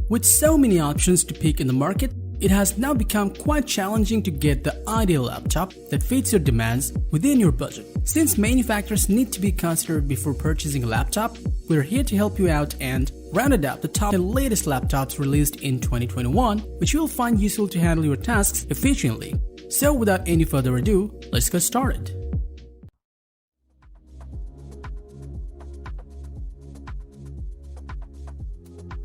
With so many options to pick in the market, it has now become quite challenging to get the ideal laptop that fits your demands within your budget. Since manufacturers need to be considered before purchasing a laptop, we're here to help you out and rounded up the top 10 latest laptops released in 2021, which you will find useful to handle your tasks efficiently. So without any further ado, let's get started.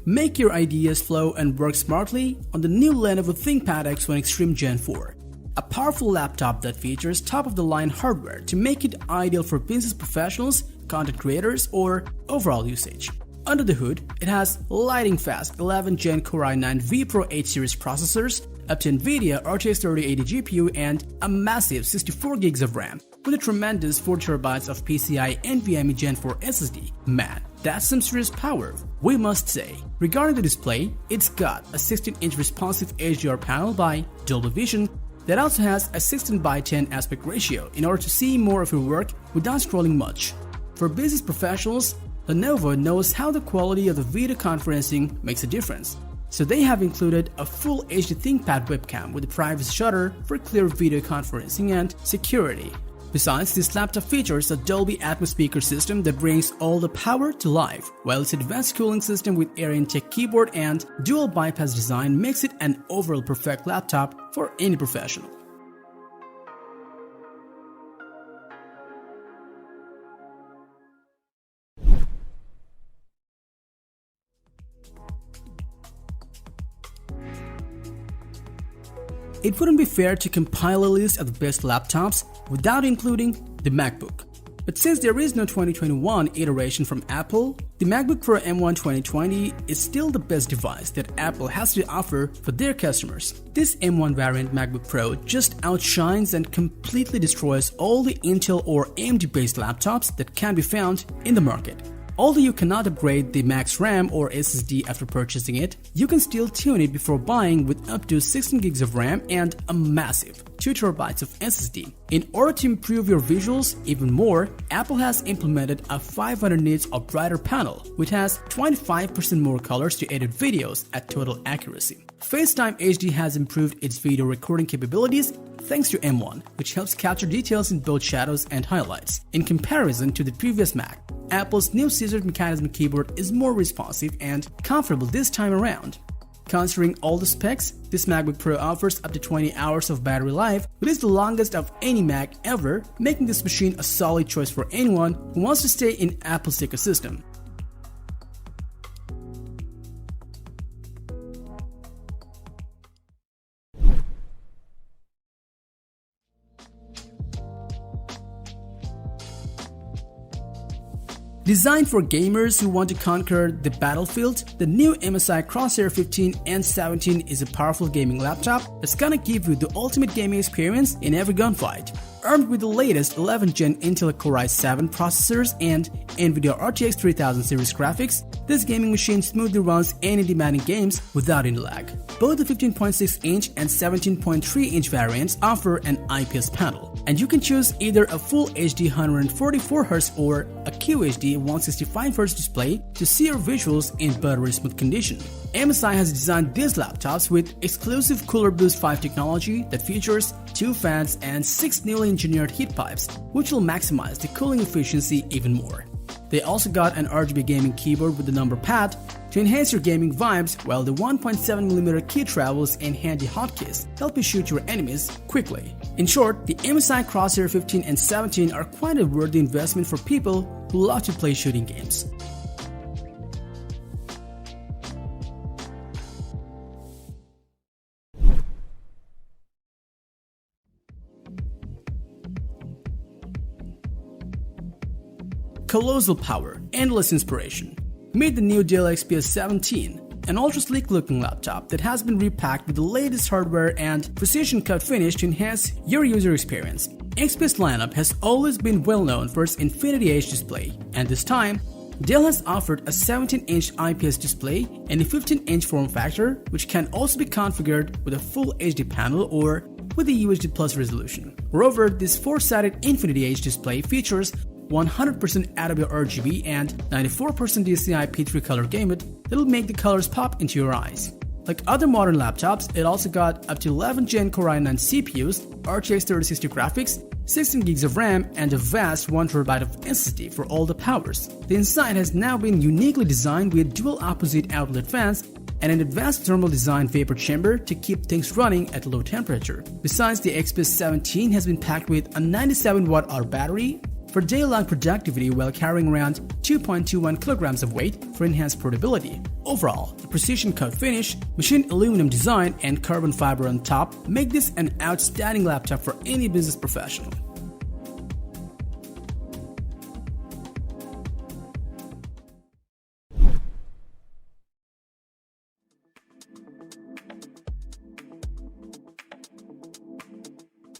Make your ideas flow and work smartly on the new Lenovo ThinkPad X1 Extreme Gen 4, a powerful laptop that features top-of-the-line hardware to make it ideal for business professionals, content creators, or overall usage. Under the hood, it has lightning-fast 11th Gen Core i9 vPro 8 series processors, up to NVIDIA RTX 3080 GPU, and a massive 64GB of RAM, with a tremendous 4TB of PCIe NVMe Gen 4 SSD. Man, that's some serious power, we must say. Regarding the display, it's got a 16-inch responsive HDR panel by Dolby Vision that also has a 16:10 aspect ratio in order to see more of your work without scrolling much. For business professionals, Lenovo knows how the quality of the video conferencing makes a difference, so they have included a full HD ThinkPad webcam with a privacy shutter for clear video conferencing and security. Besides, this laptop features a Dolby Atmos speaker system that brings all the power to life, while its advanced cooling system with Air Intake keyboard and dual bypass design makes it an overall perfect laptop for any professional. It wouldn't be fair to compile a list of the best laptops without including the MacBook. But since there is no 2021 iteration from Apple, the MacBook Pro M1 2020 is still the best device that Apple has to offer for their customers. This M1 variant MacBook Pro just outshines and completely destroys all the Intel or AMD-based laptops that can be found in the market. Although you cannot upgrade the max RAM or SSD after purchasing it, you can still tune it before buying with up to 16GB of RAM and a massive 2TB of SSD. In order to improve your visuals even more, Apple has implemented a 500 nits or brighter panel, which has 25% more colors to edit videos at total accuracy. FaceTime HD has improved its video recording capabilities thanks to M1, which helps capture details in both shadows and highlights. In comparison to the previous Mac, Apple's new scissored mechanism keyboard is more responsive and comfortable this time around. Considering all the specs, this MacBook Pro offers up to 20 hours of battery life, which is the longest of any Mac ever, making this machine a solid choice for anyone who wants to stay in Apple's ecosystem. Designed for gamers who want to conquer the battlefield, the new MSI Crosshair 15 and 17 is a powerful gaming laptop that's gonna give you the ultimate gaming experience in every gunfight. Armed with the latest 11th Gen Intel Core i7 processors and NVIDIA RTX 3000 series graphics, this gaming machine smoothly runs any demanding games without any lag. Both the 15.6-inch and 17.3-inch variants offer an IPS panel, and you can choose either a Full HD 144Hz or a QHD 165Hz display to see your visuals in buttery smooth condition. MSI has designed these laptops with exclusive Cooler Boost 5 technology that features 2 fans and 6 newly engineered heat pipes, which will maximize the cooling efficiency even more. They also got an RGB gaming keyboard with the number pad to enhance your gaming vibes, while the 1.7mm key travels and handy hotkeys help you shoot your enemies quickly. In short, the MSI Crosshair 15 and 17 are quite a worthy investment for people who love to play shooting games. Colossal power, endless inspiration. Meet the new Dell XPS 17, an ultra-sleek looking laptop that has been repacked with the latest hardware and precision cut finish to enhance your user experience. XPS lineup has always been well known for its Infinity Edge display, and this time, Dell has offered a 17-inch IPS display and a 15-inch form factor, which can also be configured with a full HD panel or with a UHD Plus resolution. Moreover, this 4-sided Infinity Edge display features 100% Adobe RGB and 94% DCI P3 color gamut that'll make the colors pop into your eyes. Like other modern laptops, it also got up to 11 Gen Core i9 CPUs, RTX 3060 graphics, 16 gigs of RAM, and a vast 1TB of SSD for all the powers. The inside has now been uniquely designed with dual opposite outlet fans and an advanced thermal design vapor chamber to keep things running at low temperature. Besides, the XPS 17 has been packed with a 97Wh battery for day-long productivity while carrying around 2.21 kilograms of weight for enhanced portability. Overall, the precision-cut finish, machined aluminum design, and carbon fiber on top make this an outstanding laptop for any business professional.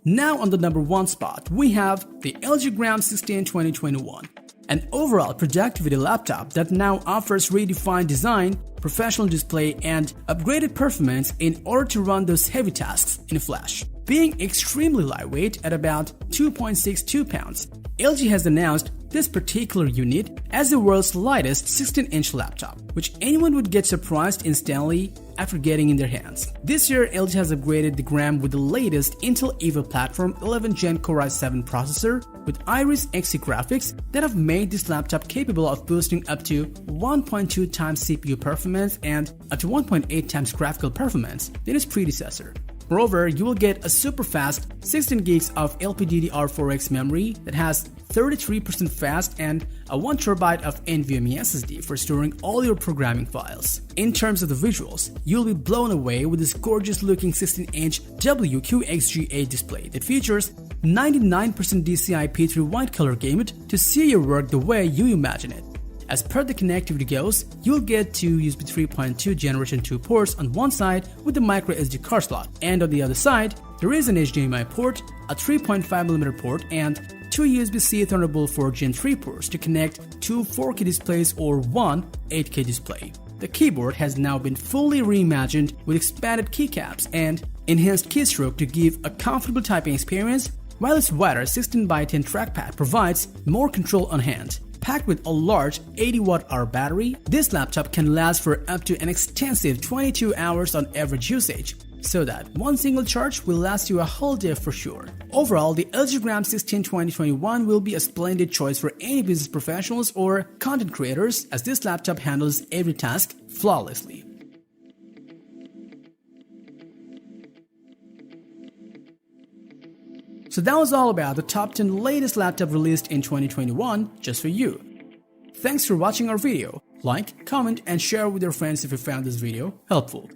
Now on the number 1 spot, we have the LG Gram 16 2021, an overall productivity laptop that now offers redefined design, professional display, and upgraded performance in order to run those heavy tasks in a flash. Being extremely lightweight at about 2.62 pounds, LG has announced this particular unit as the world's lightest 16-inch laptop, which anyone would get surprised instantly after getting in their hands. This year, LG has upgraded the Gram with the latest Intel Evo platform 11 Gen Core i7 processor with Iris Xe graphics that have made this laptop capable of boosting up to 1.2 times CPU performance and up to 1.8 times graphical performance than its predecessor. Moreover, you will get a super fast 16 gigs of LPDDR4X memory that has 33% fast and a 1TB of NVMe SSD for storing all your programming files. In terms of the visuals, you'll be blown away with this gorgeous looking 16-inch WQXGA display that features 99% DCI P3 white color gamut to see your work the way you imagine it. As per the connectivity goes, you'll get two USB 3.2 Generation 2 ports on one side with the micro SD card slot, and on the other side, there is an HDMI port, a 3.5mm port, and two USB-C Thunderbolt 4 Gen 3 ports to connect two 4K displays or one 8K display. The keyboard has now been fully reimagined with expanded keycaps and enhanced keystroke to give a comfortable typing experience, while its wider 16:10 trackpad provides more control on hand. Packed with a large 80Wh battery, this laptop can last for up to an extensive 22 hours on average usage, so that one single charge will last you a whole day for sure. Overall, the LG Gram 16 2021 will be a splendid choice for any business professionals or content creators, as this laptop handles every task flawlessly. So that was all about the top 10 latest laptop released in 2021 just for you. Thanks for watching our video. Like, comment, and share with your friends if you found this video helpful.